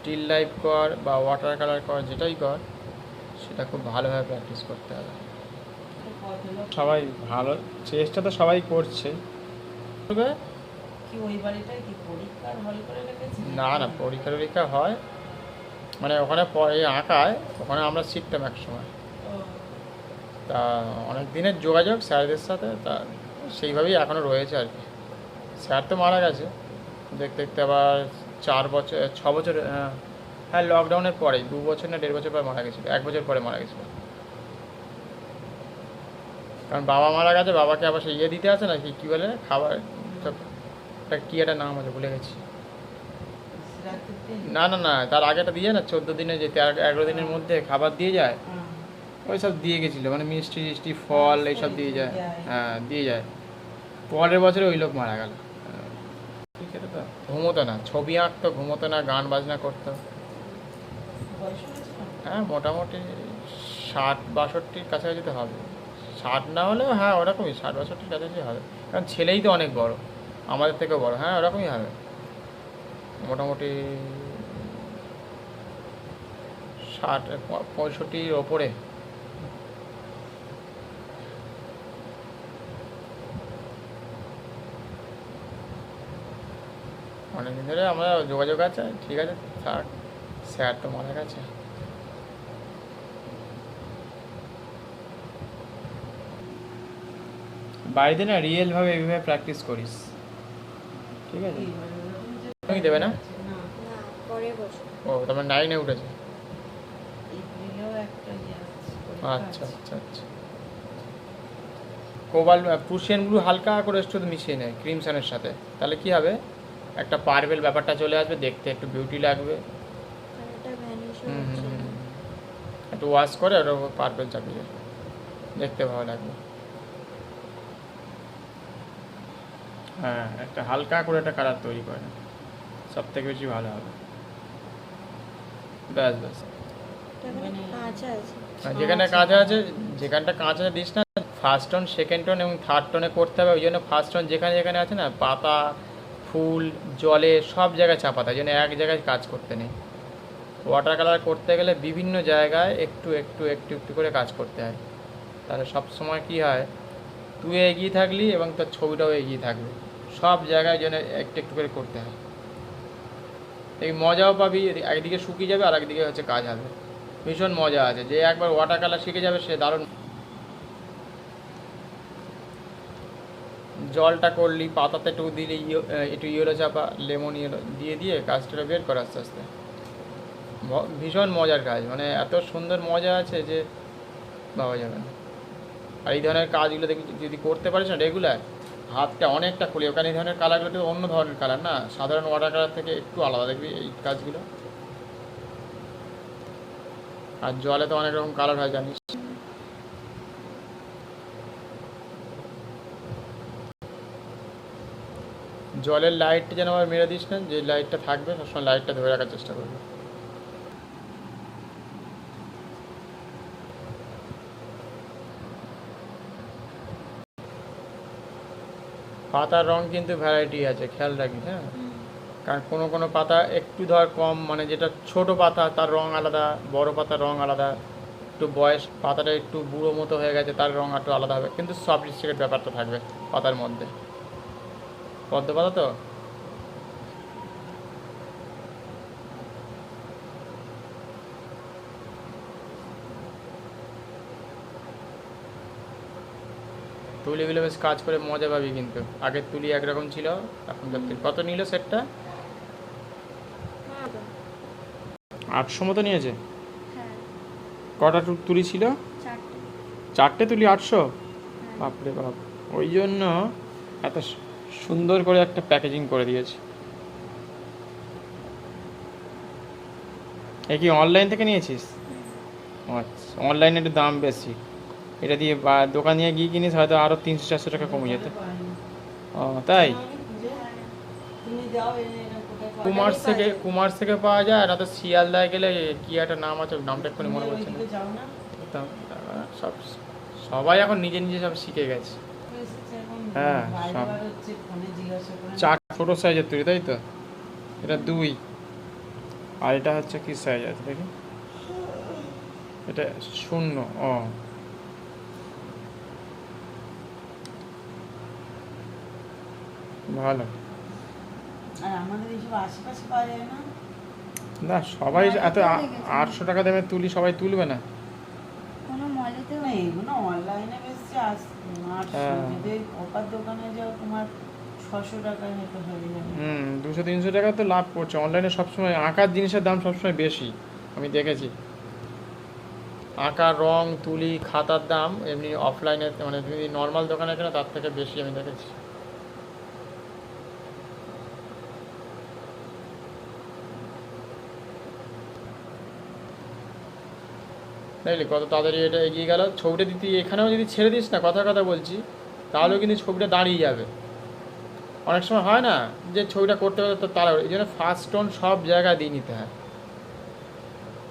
Still life কর বা water colour কর, যেটাই কর সেটা খুব ভালোভাবে প্র্যাকটিস করতে হবে। সবাই ভালো চেষ্টা তো সবাই করছে। না না, পরীক্ষা টরীক্ষা হয়, মানে ওখানে পরে আঁকায়, ওখানে আমরা শিখতাম এক সময়। তা অনেক দিনের যোগাযোগ স্যারদের সাথে, তা সেইভাবেই এখনও রয়েছে আর কি। স্যার তো মারা গেছে দেখতে দেখতে, আবার 4 বছর 6 বছর, হ্যাঁ লকডাউনের পরে 2 বছর না 1.5 বছর পরে মারা গেছিলো, 1 বছর পরে মারা গেছিলো। কারণ বাবা মারা গেছে, বাবাকে আবার সেই দিতে আছে না, কী বলে খাবার, কী একটা নাম আছে ভুলে গেছি। না না না, তার আগেটা দিয়ে যায় না, 14 দিনে যে 11 দিনের মধ্যে খাবার দিয়ে যায়, ওই সব দিয়ে গেছিলো, মানে মিষ্টি টিষ্টি ফল এইসব দিয়ে যায়। হ্যাঁ দিয়ে যায়। পরের বছরে ওই লোক মারা গেল। ঠিক আছে, তো ঘুমোতো না, ছবি আঁকতো, ঘুমোতো না, গান বাজনা করতো। হ্যাঁ মোটামুটি 60-62 কাছাকাছি তো হবে, 60 না হলেও হ্যাঁ ওরকমই 60-62 কাছাকাছি হবে, কারণ ছেলেই তো অনেক বড়, আমাদের থেকেও বড়, হ্যাঁ ওরকমই হবে মোটামুটি 65-65 ওপরে। অনেকদিন ধরে আমরা যোগাযোগ আছে, ঠিক আছে থাক, স্যার তো মারা গেছে। বাড়িতে না রিয়েলভাবে এইভাবে প্র্যাকটিস করিস, ঠিক আছে? তুমি দেবে না? ও তোমার 9-এ উঠেছে। আচ্ছা আচ্ছা আচ্ছা। প্রুশিয়ান ব্লু হালকা করে শুধু মিশিয়ে নেয় ক্রিমসনের সাথে, তাহলে কি হবে, একটা পার্পেল ব্যাপারটা চলে আসবে, দেখতে একটু বিউটি লাগবে। একটু ওয়াশ করে ওর উপর পার্পেল চাপিয়ে দেখতে ভালো লাগবে। হ্যাঁ একটা হালকা করে একটা কালার তৈরি করে, সব থেকে বেশি ভালো হবে। ব্যাস ব্যাস, যেখানে কাঁচা আছে, যেখানটা কাঁচা দিস না, ফার্স্ট টোন, সেকেন্ড টোন এবং থার্ড টোনে করতে হবে। ওই জন্য ফার্স্ট টোন যেখানে যেখানে আছে না, পাতা ফুল জলে সব জায়গায় চাপাতে হয়, যেন এক জায়গায় কাজ করতে নেই। ওয়াটার কালার করতে গেলে বিভিন্ন জায়গায় একটু একটু একটু একটু করে কাজ করতে হয়, তাহলে সব সময় কী হয়, তুই এগিয়ে থাকলি এবং তোর ছবিটাও এগিয়ে থাকবে, সব জায়গায় যেন একটু একটু করে করতে হয়। এই মজাও পাবি, একদিকে শুকিয়ে যাবে আর একদিকে হচ্ছে কাজ হবে, ভীষণ মজা আছে। যে একবার ওয়াটার কালার শিখে যাবে সে দারুণ। জলটা করলি, পাতাতে একটু দিলি, একটু ইয়েলো চাপা, লেমন ইয়েলো দিয়ে দিয়ে কাজটা বের কর আস্তে আস্তে, ভীষণ মজার কাজ, মানে এত সুন্দর মজা আছে যে ভাবা যাবে না। আর এই ধরনের কাজগুলো দেখবি যদি করতে পারিস না রেগুলার, হাতটা অনেকটা খুলি, ওখানে এই ধরনের কালারগুলো তো অন্য ধরনের কালার না, সাধারণ ওয়াটার কালার থেকে একটু আলাদা দেখবি এই কাজগুলো। আর জলে তো অনেক রকম কালার হয় জানিস। জলের লাইটটা যেন আবার মেরে দিস না, যে লাইটটা থাকবে সবসময় লাইটটা ধরে রাখার চেষ্টা করবি। পাতার রং কিন্তু ভ্যারাইটি আছে, খেয়াল রাখিস। হ্যাঁ কারণ কোনো কোনো পাতা একটু ধর কম, মানে যেটা ছোট পাতা তার রং আলাদা, বড় পাতার রং আলাদা, একটু বয়স পাতাটা একটু বুড়ো মতো হয়ে গেছে তার রং একটু আলাদা হবে, কিন্তু সফিস্টিকেট ব্যাপারটা থাকবে পাতার মধ্যে। পদ্ম পাতা তো তুলিগুলো বেশ কাজ করে মজা পাবি, কিন্তু আগের তুলি একরকম ছিল, এখনকার তুলি। কত নিল সেটটা? 800 মতো নিয়েছে। কটা তুলি ছিল? 4টে তুলি 800? বাপরে বাপ, ওই জন্য এত সুন্দর করে একটা প্যাকেজিং করে দিয়েছে। এ কি অনলাইন থেকে নিয়েছিস? আচ্ছা, অনলাইনে একটু দাম বেশি, এটা দিয়ে দোকান নিয়ে গিয়ে কিনিস হয়তো আরও 300-400 টাকা কমে যেত। ও তাই? কুমার্স থেকে পাওয়া যায়, না তো শিয়ালদায় গেলে কি একটা নাম আছে, নামটা এক্ষুনি মনে পড়ছে না। সব সবাই এখন নিজে নিজে সব শিখে গেছে। হ্যাঁ সব 4 ছোটো সাইজের তুলি, তাই তো? এটা 2 আর এটা হচ্ছে কি সাইজ আছে দেখি, এটা 0। ও ভালো। আর আমাদের এইসব আশেপাশে পাওয়া যায় না। না সবাই এত 800 টাকা দামে তুলি সবাই তুলবে না। কোনো মলেতেও না এগুলো অনলাইনে বেশি 800, যদি অপার দোকানে যাও তোমার 600 টাকায় হয়তো হয়ে যাবে। 200-300 টাকা তো লাভ করছে অনলাইনে সবসময়। আঁকার জিনিসের দাম সবসময় বেশি আমি দেখেছি। আঁকার রং তুলি খাতার দাম এমনি অফলাইনে মানে যদি নর্মাল দোকানে কেনা তার থেকে বেশি আমি দেখেছি। দেখলি কত তাড়াতাড়ি এটা এগিয়ে গেল। ছবিটা দিতে এখানেও যদি ছেড়ে দিস না, কথা কথা বলছি, তাহলেও কিন্তু ছবিটা দাঁড়িয়ে যাবে। অনেক সময় হয় না যে ছবিটা করতে হবে তো তারা, এই জন্য ফার্স্ট টোন সব জায়গায় দিয়ে নিতে হয়,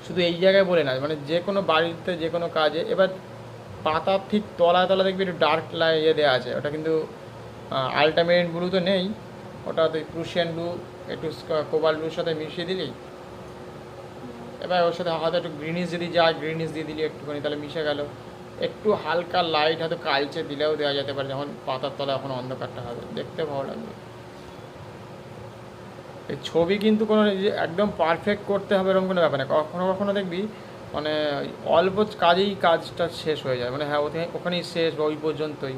শুধু এই জায়গায় বলে না, মানে যে কোনো বাড়িতে যে কোনো কাজে। এবার পাতার ঠিক তলায় তলা দেখবি একটু ডার্ক ইয়ে দেওয়া আছে, ওটা কিন্তু আলটিমেট ব্লু তো নেই, ওটা তুই প্রুশিয়ান ব্লু একটু কোবাল্ট ব্লুর সাথে মিশিয়ে দিলি। এবার ওর সাথে হয়তো একটু গ্রিনিশ যদি যায়, গ্রিনিশ দিয়ে দিলি একটুখানি, তাহলে মিশে গেল। একটু হালকা লাইট হয়তো কালচে দিলেও দেওয়া যেতে পারে, যখন পাতার তলায় এখন অন্ধকারটা হবে, দেখতে ভালো লাগবে। এই ছবি কিন্তু কোনো একদম পারফেক্ট করতে হবে এরকম কোনো ব্যাপার না। কখনো কখনো দেখবি মানে অল্প কাজেই কাজটা শেষ হয়ে যায়, মানে হ্যাঁ ওখানেই শেষ বা ওই পর্যন্তই,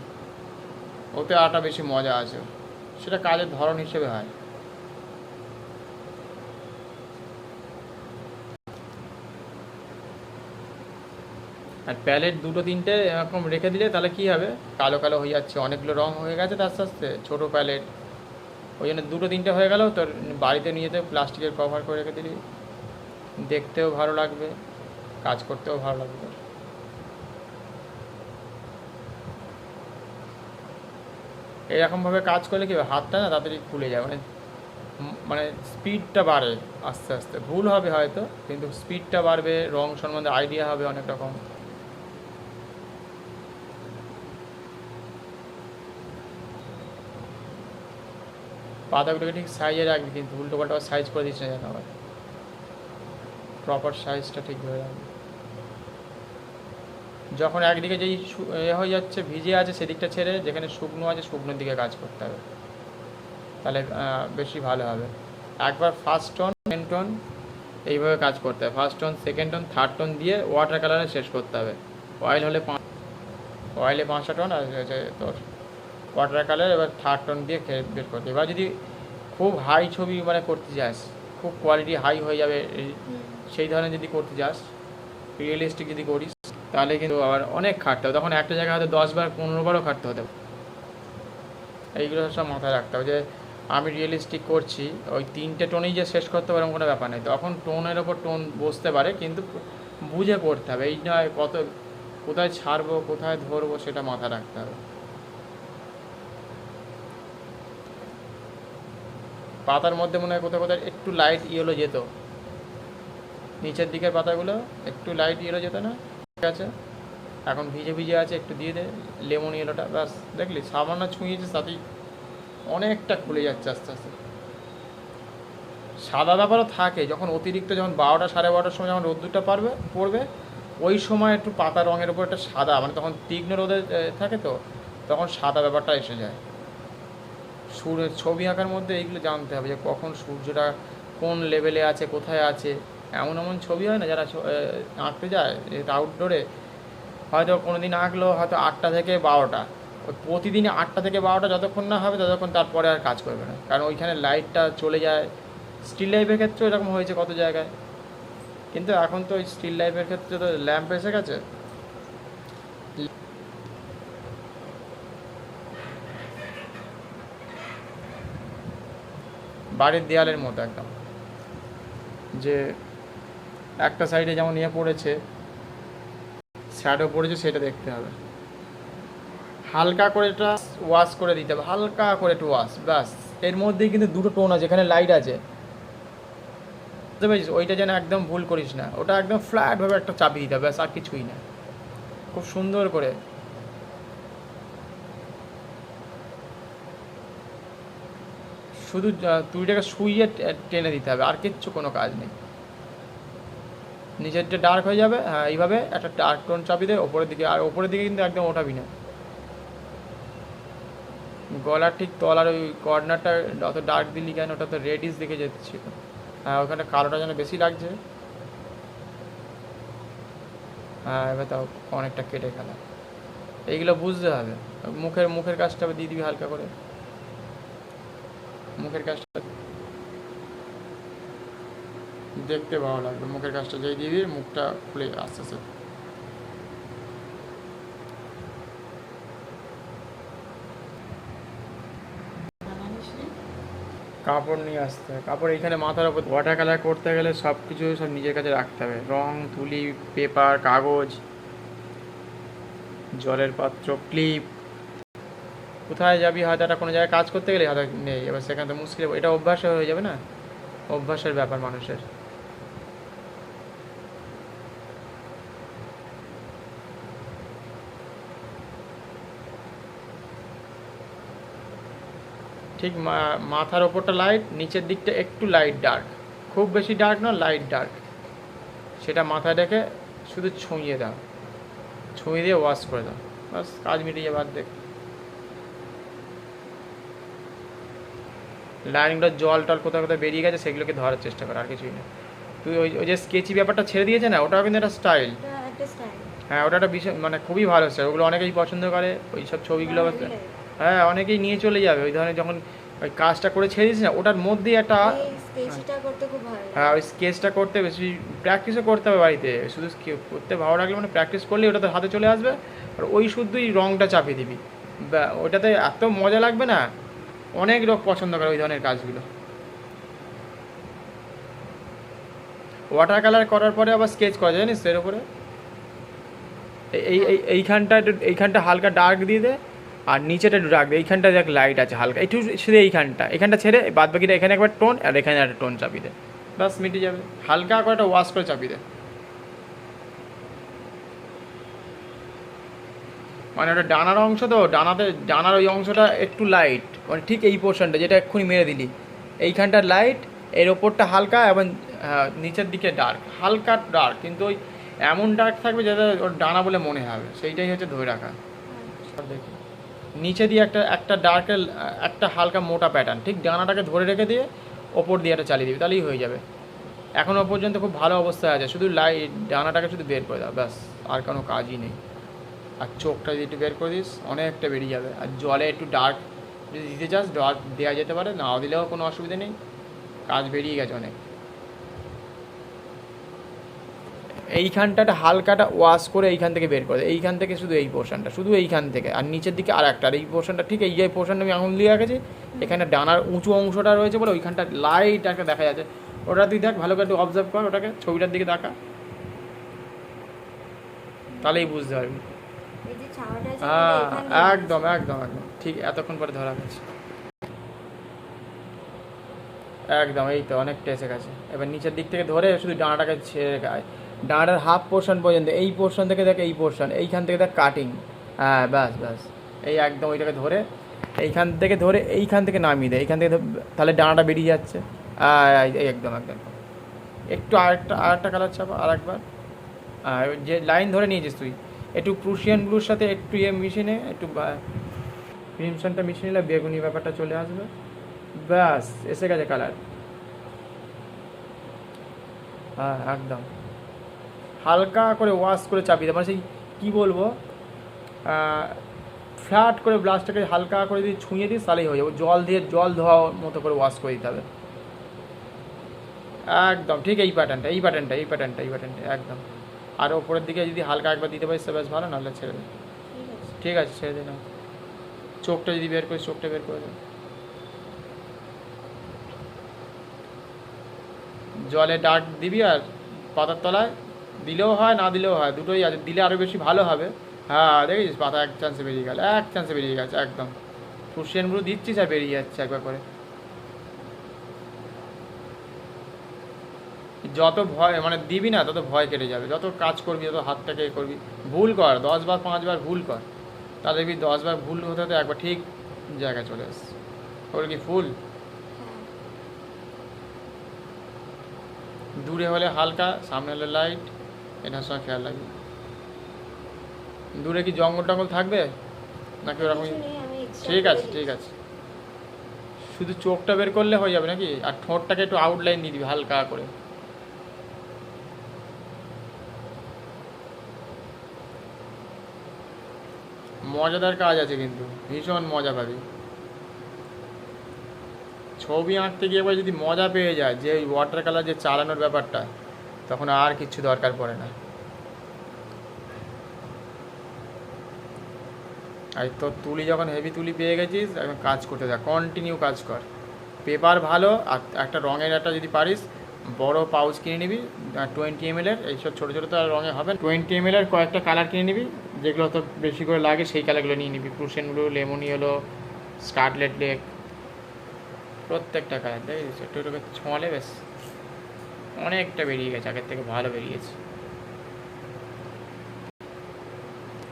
ওতে আরটা বেশি মজা আছে, সেটা কাজের ধরন হিসেবে হয়। আর প্যালেট 2-3টে এরকম রেখে দিলে তাহলে কী হবে, কালো কালো হয়ে যাচ্ছে, অনেকগুলো রঙ হয়ে গেছে তো আস্তে আস্তে, ছোটো প্যালেট, ওই জন্য 2-3টে হয়ে গেল। তোর বাড়িতে নিয়ে যেতে প্লাস্টিকের কভার করে রেখে দিলি, দেখতেও ভালো লাগবে, কাজ করতেও ভালো লাগবে। এরকমভাবে কাজ করলে কী হবে, হাতটা না তাড়াতাড়ি খুলে যায়, মানে মানে স্পিডটা বাড়ে আস্তে আস্তে। ভুল হবে হয়তো, কিন্তু স্পিডটা বাড়বে, রং সম্বন্ধে আইডিয়া হবে অনেক রকম। পাতাগুলোকে ঠিক সাইজে রাখবি, কিন্তু উল্টো পাল্টা সাইজ করে দিচ্ছে না যেন, আবার প্রপার সাইজটা ঠিক হয়ে রাখবি। যখন একদিকে যেই হয়ে যাচ্ছে ভিজে আছে সেদিকটা ছেড়ে, যেখানে শুকনো আছে শুকনোর দিকে কাজ করতে হবে, তাহলে বেশি ভালো হবে। একবার ফার্স্ট টোন সেকেন্ড টোন এইভাবে কাজ করতে হবে, first tone second tone third tone দিয়ে ওয়াটার কালারে শেষ করতে হবে। অয়েল হলে অয়েলে 5টা টোন আর তোর ওয়াটার কালার এবার থার্ড টোন দিয়ে বের করতে। এবার যদি খুব হাই ছবি মানে করতে যাস, খুব কোয়ালিটি হাই হয়ে যাবে, সেই ধরনের যদি করতে যাস, রিয়েলিস্টিক যদি করিস, তাহলে কিন্তু আবার অনেক খাটতে হবে, তখন একটা জায়গায় হয়তো 10বার 15বারও খাটতে হতে। এইগুলো সব মাথায় রাখতে হবে যে আমি রিয়েলিস্টিক করছি, ওই 3টে টোনেই যে শেষ করতে পারে কোনো ব্যাপার নেই। তখন টোনের ওপর টোন বসতে পারে, কিন্তু বুঝে করতে হবে, এই নয় কত কোথায় ছাড়বো কোথায় ধরবো সেটা মাথায় রাখতে হবে। পাতার মধ্যে মনে হয় কোথাও কোথাও একটু লাইট ইয়েলো যেত, নিচের দিকের পাতাগুলো একটু লাইট ইয়েলো যেত না, ঠিক আছে। এখন ভিজে ভিজে আছে, একটু দিয়ে দে লেমন ইয়েলোটা, ব্যাস দেখলি সামান্য ছুঁয়েছে তাতেই অনেকটা খুলে যাচ্ছে আস্তে আস্তে। সাদা ব্যাপারও থাকে যখন অতিরিক্ত, যখন 12টা 12:30টার সময় যখন রোদ্দুরটা পড়বে, ওই সময় একটু পাতা রঙের উপর একটা সাদা, মানে তখন তীক্ষ্ণ রোদে থাকে তো, তখন সাদা ব্যাপারটা এসে যায়। ছবি আঁকার মধ্যে এইগুলো জানতে হবে যে কখন সূর্যটা কোন লেভেলে আছে কোথায় আছে। এমন এমন ছবি হয় না, যারা আঁকতে যায় আউটডোরে, হয়তো কোনো দিন আঁকলো হয়তো 8টা থেকে 12টা, ওই প্রতিদিনই 8টা থেকে 12টা যতক্ষণ না হবে ততক্ষণ তারপরে আর কাজ করবে না, কারণ ওইখানে লাইটটা চলে যায়। স্টিল লাইফের ক্ষেত্রে এরকম হয়েছে কত জায়গায়, কিন্তু এখন তো ওই স্টিল লাইফের ক্ষেত্রে তো ল্যাম্প এসে গেছে। বাড়ির দেয়ালের মতো একদম, যে একটা সাইডে যেমন ইয়ে পড়েছে, শ্যাডো পড়েছে, সেটা দেখতে হবে। হালকা করে এটা ওয়াশ করে দিতে হবে, হালকা করে একটু ওয়াশ, ব্যাস। এর মধ্যেই কিন্তু 2টো টোন আছে, এখানে লাইট আছে, বুঝতে পেরেছিস? ওইটা যেন একদম ভুল করিস না, ওটা একদম ফ্ল্যাটভাবে একটা চাপি দিতে হবে, ব্যাস, আর কিছুই না। খুব সুন্দর করে শুধু তুইটাকে শুইয়ে টেনে দিতে হবে, আর কিচ্ছু কোনো কাজ নেই। নিচেরটা ডার্ক হয়ে যাবে। হ্যাঁ, এইভাবে একটা ডার্ক টোন চাপি দে ওপরের দিকে, আর ওপরের দিকে কিন্তু একদম ওঠাবি না। গলার ঠিক তলার ওই কর্নারটা অত ডার্ক দিলি কেন, ওটা তো রেডিশ দিকে যেতেছিল। হ্যাঁ, ওখানে কালোটা যেন বেশি লাগছে। হ্যাঁ, এবার তাও অনেকটা কেটে গেলাম। এইগুলো বুঝতে হবে। মুখের কাজটা দিয়ে দিবি হালকা করে, মুখের কাজটা দেখতে ভালো লাগবে। মুখের কাজটা যেই দিবি মুখটা খুলে আস্তে আস্তে। বানানিসনি? কাপড় নিয়ে আসতে হবে, কাপড় এইখানে মাথার ওপর। ওয়াটার কালার করতে গেলে সব কিছু সব নিজের কাছে রাখতে হবে, রং, তুলি, পেপার, কাগজ, জলের পাত্র, ক্লিপ। কোথায় যাবি, হয়তো একটা কোনো জায়গায় কাজ করতে গেলে হয়তো নেই, এবার সেখানে তো মুশকিল। এটা অভ্যাস হয়ে যাবে না, অভ্যাসের ব্যাপার মানুষের। ঠিক মাথার ওপরটা লাইট, নিচের দিকটা একটু লাইট ডার্ক, খুব বেশি ডার্ক না, লাইট ডার্ক। সেটা মাথায় রেখে শুধু ছুঁয়ে দাও, ছুঁয়ে দিয়ে ওয়াশ করে দাও, বাস কাজ মিটিয়ে যাবে। দেখ লাইনগুলো জল টল কোথাও কোথাও বেরিয়ে গেছে, সেগুলোকে ধরার চেষ্টা কর, আর কিছুই না। তুই ওই যে স্কেচি ব্যাপারটা ছেড়ে দিয়েছে না, ওটাও কিন্তু একটা স্টাইল। একটা স্টাইল। হ্যাঁ, ওটা একটা বিষয়, মানে খুবই ভালো স্টাইল। ওগুলো অনেকেই পছন্দ করে, ওই সব ছবিগুলো। হ্যাঁ, অনেকেই নিয়ে চলে যাবে ওই ধরনের। যখন ওই কাজটা করে ছেড়ে দিস না, ওটার মধ্যেই একটা। স্কেচটা করতে খুব ভালো লাগে। হ্যাঁ, ওই স্কেচটা করতে বেশি প্র্যাকটিসও করতে হবে বাড়িতে। শুধু করতে ভালো লাগলে মানে প্র্যাকটিস করলেই ওটা তো হাতে চলে আসবে। আর ওই শুধুই রঙটা চাপিয়ে দিবি, ওটাতে এত মজা লাগবে না। অনেক লোক পছন্দ করে ওই ধরনের কাজগুলো। ওয়াটার কালার করার পরে আবার স্কেচ করা যায় জানিস এর উপরে। এইখানটা হালকা ডার্ক দিয়ে দে, আর নিচেটা একটু ডার্ক দে। এইখানটা দেখ লাইট আছে হালকা, একটু শুধু এখানটা ছেড়ে বাদ বাকিটা এখানে একবার টোন, আর এখানে একটা টোন চাপিয়ে দে, বাস মিটে যাবে। হালকা করে একটা ওয়াশ করে চাপিয়ে দে, মানে ওটা ডানার অংশ তো, ডানার ওই অংশটা একটু লাইট, মানে ঠিক এই পোর্শনটা যেটা এক্ষুনি মেরে দিলি, এইখানটা লাইট, এর ওপরটা হালকা, এবং নিচের দিকে ডার্ক, হালকা ডার্ক, কিন্তু ওই এমন ডার্ক থাকবে যাতে ওর ডানা বলে মনে হবে, সেইটাই হচ্ছে ধরে রাখা। দেখি নিচে দিয়ে একটা ডার্কের একটা হালকা মোটা প্যাটার্ন, ঠিক ডানাটাকে ধরে রেখে দিয়ে ওপর দিয়ে একটা চালিয়ে দিবি, তাহলেই হয়ে যাবে। এখনও পর্যন্ত খুব ভালো অবস্থায় আছে, শুধু ডানাটাকে শুধু বের করে দাও, ব্যাস, আর কোনো কাজই নেই। আর চোখটা যদি একটু বের করে দিস, অনেকটা বেরিয়ে যাবে। আর জলে একটু ডার্ক যদি দিতে চাস, ডার্ক দেওয়া যেতে পারে, নাও দিলেও কোনো অসুবিধা নেই, কাজ বেরিয়ে গেছে অনেক। এইখানটাটা হালকাটা ওয়াশ করে এইখান থেকে বের করে, এইখান থেকে শুধু এই পোর্শনটা, শুধু এইখান থেকে, আর নিচের দিকে আর একটা, আর এই পোর্শনটা ঠিক এই যে পোর্শনটা আমি আঙুল দিয়ে রেখেছি, এখানে ডানার উঁচু অংশটা রয়েছে বলে ওইখানটা লাইট একটা দেখা যাচ্ছে। ওটা তুই দেখ ভালো করে, একটু অবজার্ভ কর ওটাকে, ছবিটার দিকে দেখা, তাহলেই বুঝতে পারবি। এই যে ছাওয়াটা আছে, হ্যাঁ, এখান দিয়ে একদম একদম একদম ঠিক, এতক্ষণ পরে ধরা গেছে একদম। এই তো অনেকটা এসে গেছে। এবার নিচের দিক থেকে ধরে শুধু ডানাটাকে ছেড়ে গায়, ডানাটার হাফ পোর্শন পর্যন্ত, এই পোর্শন থেকে দেখ, এই পোর্শন, এইখান থেকে দেখ কাটিং। হ্যাঁ, ব্যাস ব্যাস, এই একদম ওইটাকে ধরে এইখান থেকে নামিয়ে দেয়, এইখান থেকে তাহলে ডানাটা বেরিয়ে যাচ্ছে। এই একদম একদম। একটু আরেকটা কালার চাপা, আর একবার। যে লাইন ধরে নিয়েছিস তুই, একটু প্রুশিয়ান ব্লুর সাথে একটু মিশিয়ে, একটু ক্রিমসনটা মিশিয়ে নিলে বেগুনি ব্যাপারটা চলে আসবে, ব্যাস এসে গেছে কালার। হ্যাঁ, একদম হালকা করে ওয়াশ করে চাপিয়ে দেয়, মানে সেই কী বলবো, ফ্ল্যাট করে ব্লাশটাকে হালকা করে যদি ছুঁয়ে দিস তাহলেই হয়ে যাবে। জল ধোয়া মতো করে ওয়াশ করে দিতে হবে, একদম ঠিক। এই প্যাটার্নটা একদম। আর ওপরের দিকে যদি হালকা একবার দিতে পারিস বেশ ভালো, নাহলে ছেড়ে দে। ঠিক আছে, ছেড়ে দে না। চোখটা যদি বের করিস, চোখটা বের করে দে। জলে ডার্ক দিবি, আর পাতার তলায় দিলেও হয়, না দিলেও হয়, দুটোই আছে। দিলে আরও বেশি ভালো হবে। হ্যাঁ, দেখেছিস পাতা এক চান্সে বেরিয়ে গেছে একদম। প্রুশিয়ান ব্লু দিচ্ছিস আর বেরিয়ে যাচ্ছে একবার করে। যত ভয় মানে দিবি না, তত ভয় কেটে যাবে। যত কাজ করবি, যত হাতটাকে করবি, ভুল কর 10 বার 5 বার ভুল কর, তা দেখবি 10 বার ভুল হতে হতে একবার ঠিক জায়গায় চলে এসছে। ওর কি ফুল দূরে হলে হালকা, সামনে হলে লাইট, এটার সঙ্গে খেয়াল রাখবি। দূরে কি জঙ্গল টঙ্গল থাকবে নাকি ওরকম? কিছু নেই, আমি extra ঠিক করে আছে দিচ্ছি। ঠিক আছে, শুধু চোখটা বের করলে হয়ে যাবে নাকি? আর ঠোঁটটাকে একটু আউটলাইন দিয়ে দিবি হালকা করে। মজাদার কাজ আছে কিন্তু, ভীষণ মজা পাবি। ছবি আঁকতে গিয়ে একবার যদি মজা পেয়ে যায়, যে ওই ওয়াটার কালার যে চালানোর ব্যাপারটা, তখন আর কিছু দরকার পড়ে না। আর তোর তুলি যখন হেভি তুলি পেয়ে গেছিস, এখন কাজ করতে থাক, কন্টিনিউ কাজ কর। পেপার ভালো, আর একটা রঙের একটা যদি পারিস বড় পাউচ কিনে নিবি 20 ml এর, এইসব ছোটো ছোটো তো আর রঙে হবে না। 20 ml এর কয়েকটা কালার কিনে নিবি, যেগুলো তো বেশি করে লাগে সেই কালারগুলো নিয়ে নিবি। Prussian blue, lemon yellow, scarlet lake, প্রত্যেকটা কালার দেখিস একটু একটু করে ছোঁয়ালে বেশ অনেকটা বেরিয়ে গেছে, আগের থেকে ভালো বেরিয়েছে।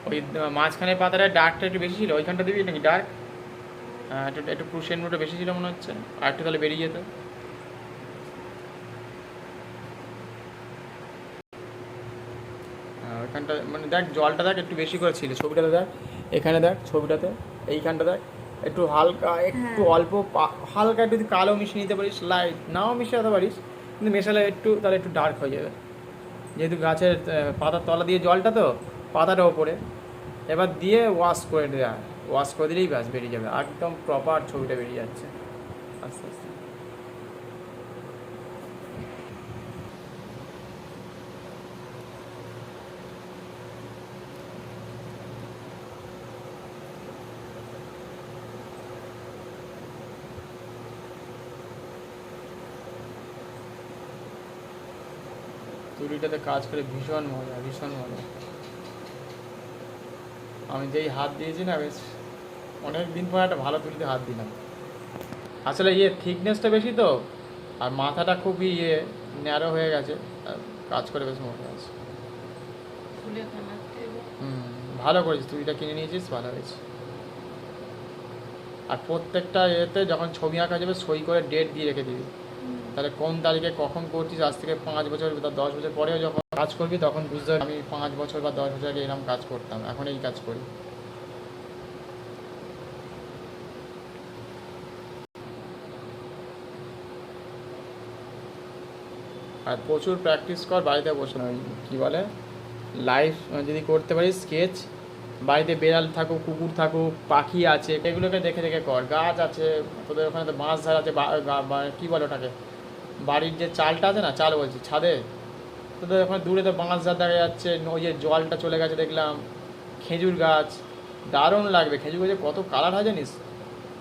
ওই মাঝখানে পাতাটা ডার্কটা একটু বেশি ছিল, ওইখানটা দিবি নাকি ডার্ক? একটু একটু প্রুশিয়ান ব্লুটা বেশি ছিল মনে হচ্ছে, আর একটু তাহলে বেরিয়ে যেত। ওইখানটা মানে দেখ, জলটা দেখ একটু বেশি করে ছিল, ছবিটাতে দেখ, এখানে দেখ ছবিটাতে, এইখানটা দেখ একটু হালকা, একটু অল্প হালকা একটু যদি কালো মিশিয়ে নিতে পারিস, লাইট নাও মিশাতে পারিস, কিন্তু মেশালে একটু তাহলে একটু ডার্ক হয়ে যাবে। যেহেতু গাছের পাতার তলা দিয়ে জলটা, তো পাতাটা ওপরে, এবার দিয়ে ওয়াশ করে দেওয়া, ওয়াশ করে দিলেই ব্যাস বেরিয়ে যাবে, একদম প্রপার ছবিটা বেরিয়ে যাচ্ছে আস্তে আস্তে। তুলিটাতে কাজ করে ভীষণ মজা, ভীষণ মজা। আমি যেই হাত দিয়েছি না, বেশ অনেক দিন পর একটা ভালো তুলিতে হাত দিলাম। আসলে থিকনেসটা বেশি তো, আর মাথাটা খুবই ন্যারো হয়ে গেছে, আর কাজ করে বেশ মজা আছে। ফুলে কালারটা এবার ভালো করেছিস, তুলিটা কিনে নিয়েছিস, ভালো হয়েছে। আর প্রত্যেকটা এতে যখন ছবি আঁকা যাবে সই করে ডেট দিয়ে রেখে দিবি, তাহলে কোন তারিখে কখন করছিস। আজ থেকে 5 বছর বা 10 বছর পরেও যখন কাজ করবি, তখন বুঝতে পারবি আমি 5 বছর বা 10 বছর আগে এরকম কাজ করতাম, এখন এই কাজ করি। আর প্রচুর প্র্যাকটিস কর বাড়িতে বসে, না কী বলে লাইফ যদি করতে পারিস স্কেচ, বাড়িতে বেড়াল থাকুক, কুকুর থাকুক, পাখি আছে, এগুলোকে দেখে দেখে কর। গাছ আছে তোদের ওখানে, তো বাঁশ ঝাড় আছে, কী বলে ওটাকে, বাড়ির যে চালটা আছে না, চাল বলছি, ছাদে তোদের ওখানে দূরে তো বাঁশ ঝাড় দেখা যাচ্ছে, ওই যে জলটা চলে গেছে দেখলাম, খেজুর গাছ, দারুণ লাগবে। খেজুর গাছে কত কালার হয় জানিস,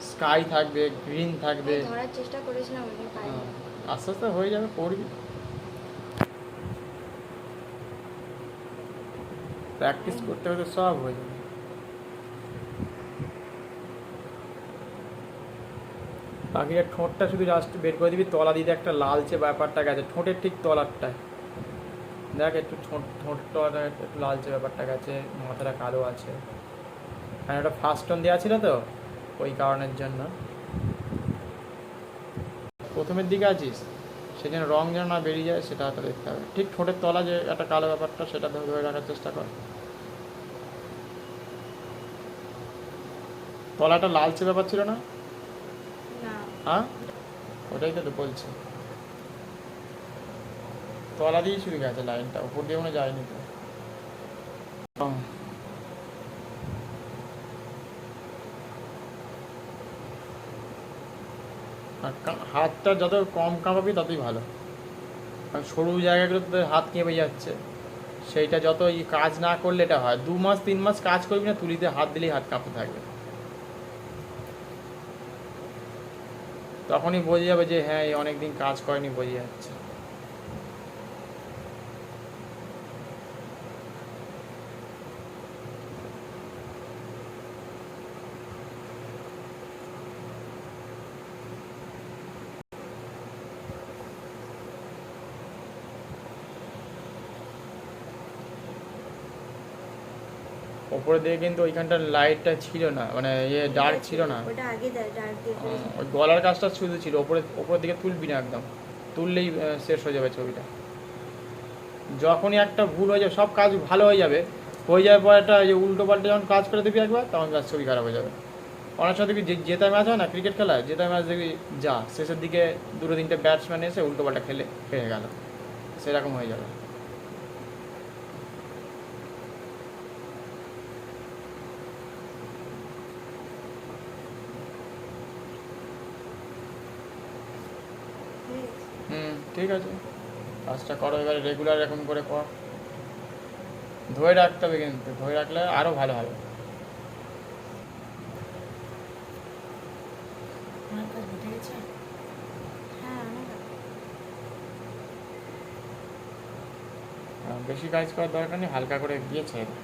স্কাই থাকবে, গ্রিন থাকবে। আমি ধরার চেষ্টা করেছিলাম, আমি পাইনি। আস্তে আস্তে হয়ে যাবে, পড়বি, প্র্যাকটিস করতে করতে সব হয়ে যাবে। পাখিটার ঠোঁটটা শুধু জাস্ট বের করে দিবি, তলা দিতে একটা লালচে ব্যাপারটা গেছে ঠোঁটের ঠিক তলারটায়, দেখ একটু ঠোঁটটা একটু লালচে ব্যাপারটা গেছে, মাথাটা কালো আছে, আর একটা ফার্স্ট টোন দেওয়া ছিল তো ওই কারণের জন্য। প্রথমের দিকে আছিস, সেজন্য রং যেন না বেরিয়ে যায়, সেটা হয়তো দেখতে হবে। ঠিক ঠোঁটের তলা যে একটা কালো ব্যাপারটা, সেটা ধরে রাখার চেষ্টা কর। তলাটা লালচে ব্যাপার ছিল না? না, হ্যাঁ, ওটাই তো বলছি, তলা দিয়েই শুরু গেছে লাইনটা, উপর দিয়ে মনে যায়নি তো। আর হাতটা যত কম কাঁপাবি ততই ভালো, কারণ সরু জায়গাগুলোতে হাত কেঁপে যাচ্ছে, সেইটা যত কাজ না করলে এটা হয়। 2 মাস 3 মাস কাজ করবি না, তুলিতে হাত দিলেই হাত কাঁপতে থাকবে, তখনই বোঝা যাবে যে হ্যাঁ এই অনেকদিন কাজ করেনি, বোঝা যাচ্ছে। ওপরে দিয়ে কিন্তু ওইখানটার লাইটটা ছিল না, মানে ডার্ক ছিল না, ওটা আগে ডার্ক দিয়ে করেছি। ওই গলার কাজটা শুধু ছিল, ওপরের দিকে তুলবি না একদম, তুললেই শেষ হয়ে যাবে ছবিটা। যখনই একটা ভুল হয়ে যাবে, সব কাজ ভালো হয়ে যাবে, হয়ে যাওয়ার পর একটা যে উল্টো পাল্টে যখন কাজ করে দিবি একবার, তখন কাজ ছবি খারাপ হয়ে যাবে। অনেক সময় দেখবি জেতা ম্যাচ হয় না ক্রিকেট খেলায়, জেতা ম্যাচ দেখবি যা শেষের দিকে দুটো তিনটে ব্যাটসম্যান এসে উল্টো পাল্টা খেলে হেরে গেল, সেরকম হয়ে যাবে। হয়ে গেছে। ঠিক আছে, কাজটা করো এবারে রেগুলার এরকম করে কর। ধরে রাখতে হবে, কিন্তু ধরে রাখলে আরও ভালো হবে। আমার কাজ ঘটে গেছে। হ্যাঁ অনেক ভালো। বেশি কাজ করার দরকার নেই, হালকা করে দিয়ে ছেড়ে দে।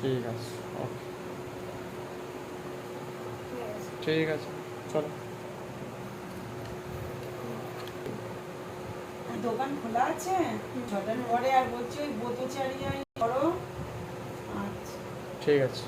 ঠিক আছে, ওকে, হয়ে গেছে। ঠিক আছে, চলো। দোকান খোলা আছে? ছটার পরে আর বলছি ওই বোতচারি করো। আচ্ছা ঠিক আছে।